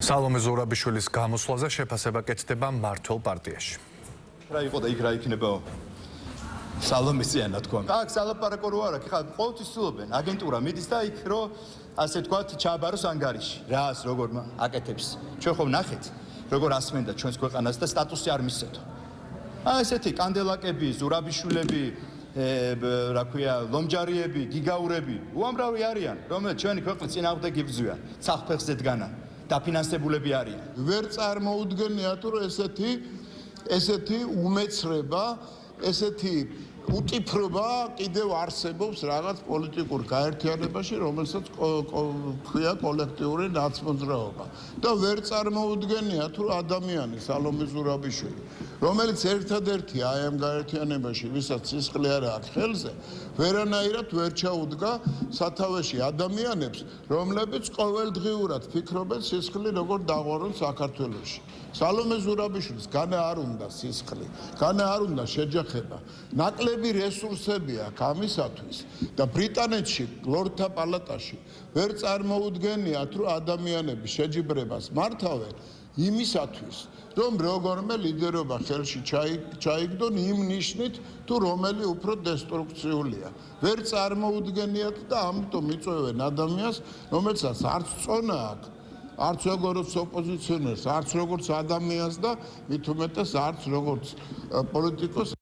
სალომე ზურაბიშვილის გამოსვლაზე შეფასება კეთდება მმართველ პარტიაში. რა იყო და იქ რა იქნებაო? სალომესიანა თქვა. აქ სალაპარაკო რო არა, ხა ყოველთვის ცდილობენ აგენტურა მიდის და იქ რო ასე თქვა ჩააბაროს ანგარიში. რას როგორ აკეთებს? ჩვენ ხომ ნახეთ, როგორ ასმენდა ჩვენს ქვეყანას და სტატუსი არ მისცეთო. ესეთი კანდელაკები, ზურაბიშვილები, რა ქვია, ლომჯარიები, გიგაურები, უამრავი არიან, რომელიც ჩვენი ქვეყნის წინააღმდეგ იბრძვიან, საფეხზე დგანან. დაფინანსებულები არიან. ვერ წარმოუდგენია თუ ესეთი უმეცრება, ესეთი უტიფრობა კიდევ არსებობს რაღაც პოლიტიკურ გაერთიანებაში, რომელსაც ქვია კოლექტიური ნაცმოძრაობა. და ვერ წარმოუდგენია თუ ადამიანი სალომე ზურაბიშვილი, რომელიც ერთადერთია აი ამ გაერთიანებაში, ვისაც სისხლი არ აქვს ხელზე, ვერანაირად ვერ ჩაუდგა სათავეში ადამიანებს, რომლებიც ყოველდღიურად ფიქრობენ სისხლი როგორ დაღვარონ საქართველოში. სალომე ზურაბიშვილს განა არ უნდა სისხლი, განა არ უნდა შეჯახება. ნაკლები რესურსები აქვს ამისათვის და ბრიტანეთში, ლორდთა პალატაში ვერ წარმოუდგენია თუ ადამიანები შეჯიბრებას მართავენ იმისათვის, რომ როგორმე ლიდერობა ხელში ჩაიგდონ იმ ნიშნით, თუ რომელი უფრო დესტრუქციულია. ვერ წარმოუდგენია და ამიტომ იწვევენ ადამიანს, რომელსაც არც წონა აქვს, არც როგორც ოპოზიციონერს, არც როგორც ადამიანს და მით უმეტეს არც როგორც პოლიტიკოს.